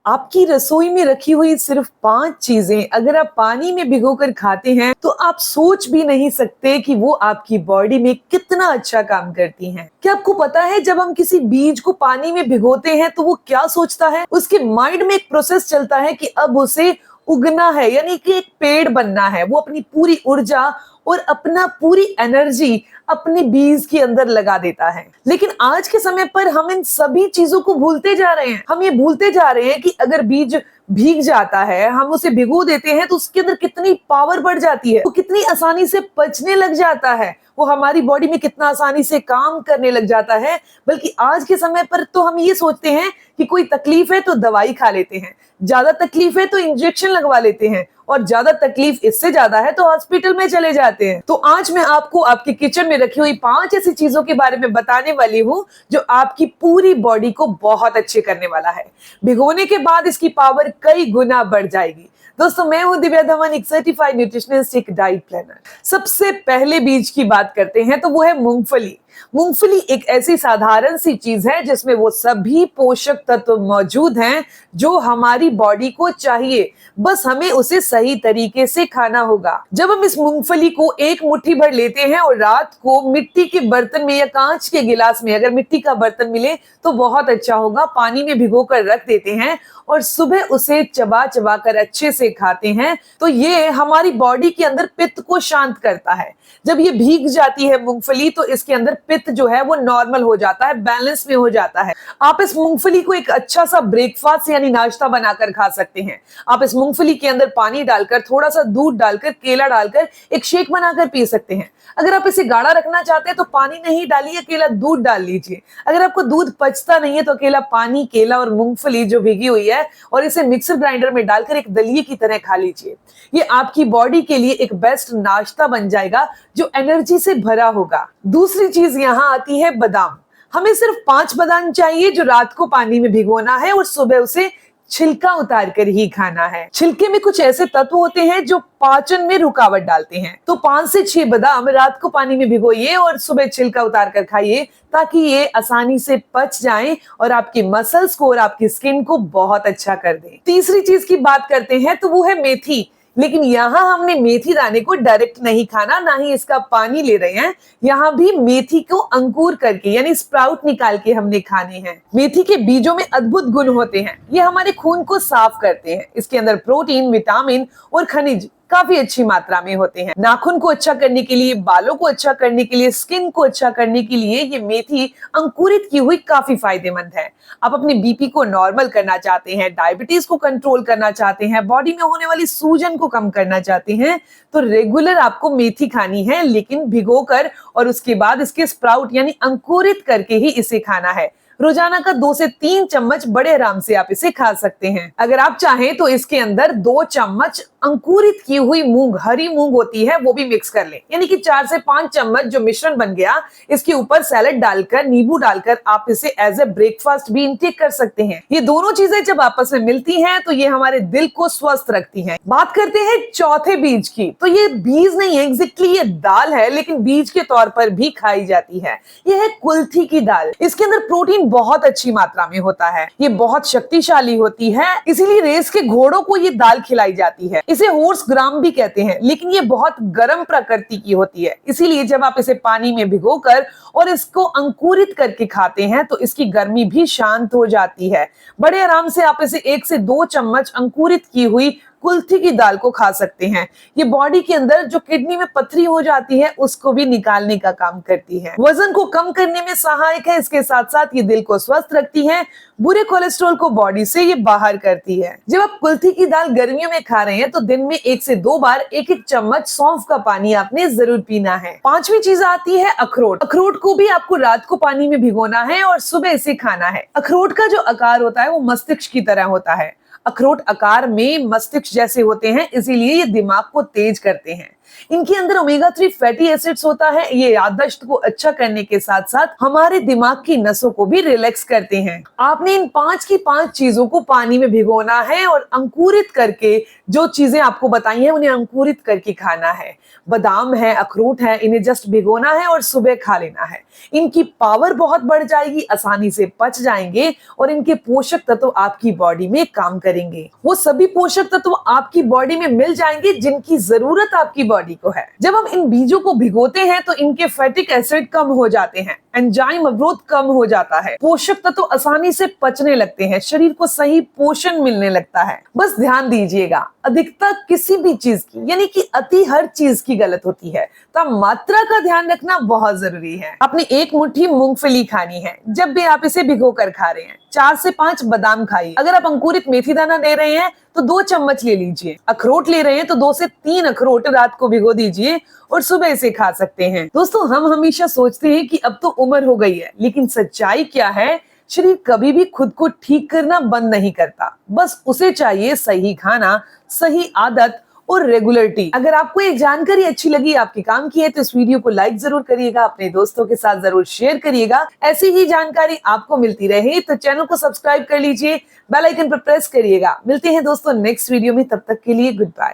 आपकी रसोई में रखी हुई सिर्फ 5 चीजें अगर आप पानी में भिगोकर खाते हैं तो आप सोच भी नहीं सकते कि वो आपकी बॉडी में कितना अच्छा काम करती हैं। क्या आपको पता है जब हम किसी बीज को पानी में भिगोते हैं तो वो क्या सोचता है? उसके माइंड में एक प्रोसेस चलता है कि अब उसे उगना है, यानी कि एक पेड़ बनना है। वो अपनी पूरी ऊर्जा और अपना पूरी एनर्जी अपने बीज के अंदर लगा देता है। लेकिन आज के समय पर हम इन सभी चीजों को भूलते जा रहे हैं। हम ये भूलते जा रहे हैं कि अगर बीज भीग जाता है, हम उसे भिगो देते हैं तो उसके अंदर कितनी पावर बढ़ जाती है, वो कितनी आसानी से पचने लग जाता है, वो हमारी बॉडी में कितना आसानी से काम करने लग जाता है। बल्कि आज के समय पर तो हम ये सोचते हैं कि कोई तकलीफ है तो दवाई खा लेते हैं, ज्यादा तकलीफ है तो इंजेक्शन लगवा लेते हैं, और ज्यादा तकलीफ इससे ज्यादा है तो हॉस्पिटल में चले जाते हैं। तो आज मैं आपको आपके किचन में रखी हुई 5 ऐसी चीजों के बारे में बताने वाली हूँ जो आपकी पूरी बॉडी को बहुत अच्छे करने वाला है। भिगोने के बाद इसकी पावर कई गुना बढ़ जाएगी। दोस्तों, मैं हूं दिव्या धवन, एक सर्टिफाइड न्यूट्रिशनिस्ट, एक डाइट प्लानर। सबसे पहले बीज की बात करते हैं तो वो है मूंगफली। मूंगफली एक ऐसी साधारण सी चीज है जिसमें वो सभी पोषक तत्व मौजूद हैं जो हमारी बॉडी को चाहिए, बस हमें उसे सही तरीके से खाना होगा। जब हम इस मूंगफली को एक मुट्ठी भर लेते हैं और रात को मिट्टी के बर्तन में या कांच के गिलास में, अगर मिट्टी का बर्तन मिले तो बहुत अच्छा होगा, पानी में भिगो कर रख देते हैं और सुबह उसे चबा चबा कर अच्छे से खाते हैं तो ये हमारी बॉडी के अंदर पित्त को शांत करता है। जब ये भीग जाती है मूंगफली तो इसके अंदर पित्त जो है वो नॉर्मल हो जाता है, बैलेंस में हो जाता है। आप इस मूंगफली को एक अच्छा सा ब्रेकफास्ट यानी नाश्ता बनाकर खा सकते हैं। आप इस मूंगफली के अंदर पानी डालकर, थोड़ा सा दूध डालकर, केला डालकर एक शेक बनाकर पी सकते हैं। अगर आप इसे गाढ़ा रखना चाहते हैं तो पानी नहीं डालिए, अकेला दूध डाल लीजिए। अगर आपको दूध पचता नहीं है तो अकेला पानी, केला और मूंगफली जो भीगी हुई है और इसे मिक्सर ग्राइंडर में डालकर एक दलिये की तरह खा लीजिए। ये आपकी बॉडी के लिए एक बेस्ट नाश्ता बन जाएगा जो एनर्जी से भरा होगा। दूसरी चीज यहाँ आती है बादाम। हमें सिर्फ 5 बादाम चाहिए जो रात को पानी में भिगोना है और सुबह उसे छिलका उतार कर ही खाना है। छिलके में कुछ ऐसे तत्व होते हैं जो पाचन में रुकावट डालते हैं, तो 5 से 6 बादाम रात को पानी में भिगोइए और सुबह छिलका उतार कर खाइए ताकि ये आसानी से पच जाएं और आपकी मसल्स को और आपकी स्किन को बहुत अच्छा कर दें। तीसरी चीज की बात करते हैं तो वो है मेथी। लेकिन यहाँ हमने मेथी दाने को डायरेक्ट नहीं खाना, ना ही इसका पानी ले रहे हैं। यहाँ भी मेथी को अंकुर करके यानी स्प्राउट निकाल के हमने खाने हैं। मेथी के बीजों में अद्भुत गुण होते हैं। ये हमारे खून को साफ करते हैं। इसके अंदर प्रोटीन, विटामिन और खनिज काफी अच्छी मात्रा में होते हैं। नाखून को अच्छा करने के लिए, बालों को अच्छा करने के लिए, स्किन को अच्छा करने के लिए ये मेथी अंकुरित की हुई काफी फायदेमंद है। आप अपने बीपी को नॉर्मल करना चाहते हैं, डायबिटीज को कंट्रोल करना चाहते हैं, बॉडी में होने वाली सूजन को कम करना चाहते हैं तो रेगुलर आपको मेथी खानी है, लेकिन भिगोकर और उसके बाद इसके स्प्राउट यानी अंकुरित करके ही इसे खाना है। रोजाना का 2 से 3 चम्मच बड़े आराम से आप इसे खा सकते हैं। अगर आप चाहें तो इसके अंदर 2 चम्मच अंकुरित की हुई मूंग, हरी मूंग होती है, वो भी मिक्स कर लें, यानी कि 4 से 5 चम्मच जो मिश्रण बन गया, इसके ऊपर सैलेड डालकर, नींबू डालकर आप इसे एज ए ब्रेकफास्ट भी इंटेक कर सकते हैं। ये दोनों चीजें जब आपस में मिलती हैं तो ये हमारे दिल को स्वस्थ रखती हैं। बात करते हैं चौथे बीज की, तो ये बीज नहीं है एग्जैक्टली, ये दाल है, लेकिन बीज के तौर पर भी खाई जाती है। ये है कुल्थी की दाल। इसके अंदर प्रोटीन बहुत अच्छी मात्रा में होता है, ये बहुत शक्तिशाली होती है, इसीलिए रेस के घोड़ों को ये दाल खिलाई जाती है। इसे हॉर्स ग्राम भी कहते हैं, लेकिन ये बहुत गर्म प्रकृति की होती है, इसीलिए जब आप इसे पानी में भिगोकर और इसको अंकुरित करके खाते हैं तो इसकी गर्मी भी शांत हो जाती है। बड़े आराम से आप इसे 1 से 2 चम्मच अंकुरित की हुई कुल्थी की दाल को खा सकते हैं। ये बॉडी के अंदर जो किडनी में पथरी हो जाती है उसको भी निकालने का काम करती है, वजन को कम करने में सहायक है, इसके साथ साथ ये दिल को स्वस्थ रखती है, बुरे कोलेस्ट्रॉल को बॉडी से ये बाहर करती है। जब आप कुल्थी की दाल गर्मियों में खा रहे हैं तो दिन में 1 से 2 बार 1-1 चम्मच सौंफ का पानी आपने जरूर पीना है। 5वीं चीज आती है अखरोट। अखरोट को भी आपको रात को पानी में भिगोना है और सुबह इसे खाना है। अखरोट का जो आकार होता है वो मस्तिष्क की तरह होता है। अखरोट आकार में मस्तिष्क जैसे होते हैं, इसीलिए ये दिमाग को तेज करते हैं। इनके अंदर ओमेगा 3 फैटी एसिड्स होता है। ये याददाश्त को अच्छा करने के साथ साथ हमारे दिमाग की नसों को भी रिलैक्स करते हैं। आपने इन 5 की 5 चीजों को पानी में भिगोना है और अंकुरित करके जो चीजें आपको बताई हैं उन्हें अंकुरित करके खाना है। बादाम है, अखरोट है, इन्हें जस्ट भिगोना है और सुबह खा लेना है। इनकी पावर बहुत बढ़ जाएगी, आसानी से पच जाएंगे और इनके पोषक तत्व आपकी बॉडी में काम करेंगे। वो सभी पोषक तत्व आपकी बॉडी में मिल जाएंगे जिनकी जरूरत आपकी बॉडी को है। जब हम इन बीजों को भिगोते हैं तो इनके फैटिक एसिड कम हो जाते हैं, एंजाइम अवरोध कम हो जाता है, पोषक तत्व आसानी से पचने लगते हैं, शरीर को सही पोषण मिलने लगता है। बस ध्यान दीजिएगा, अधिकता किसी भी चीज की यानी कि अति हर चीज की गलत होती है, तो मात्रा का ध्यान रखना बहुत जरूरी है। आपने 1 मुट्ठी मूंगफली खानी है, जब भी आप इसे भिगोकर खा रहे हैं। 4 से 5 बादाम खाइए। अगर आप अंकुरित मेथी दाना ले रहे हैं तो 2 चम्मच ले लीजिए। अखरोट ले रहे हैं तो 2 से 3 अखरोट रात को भिगो दीजिए और सुबह इसे खा सकते हैं। दोस्तों, हम हमेशा सोचते हैं कि अब तो उम्र हो गई है, लेकिन सच्चाई क्या है? शरीर कभी भी खुद को ठीक करना बंद नहीं करता, बस उसे चाहिए सही खाना, सही आदत और रेगुलरिटी। अगर आपको ये जानकारी अच्छी लगी, आपके काम की है, तो इस वीडियो को लाइक जरूर करिएगा, अपने दोस्तों के साथ जरूर शेयर करिएगा। ऐसी ही जानकारी आपको मिलती रहे तो चैनल को सब्सक्राइब कर लीजिए, बेल आइकन पर प्रेस करिएगा। मिलते हैं दोस्तों नेक्स्ट वीडियो में, तब तक के लिए गुड बाय।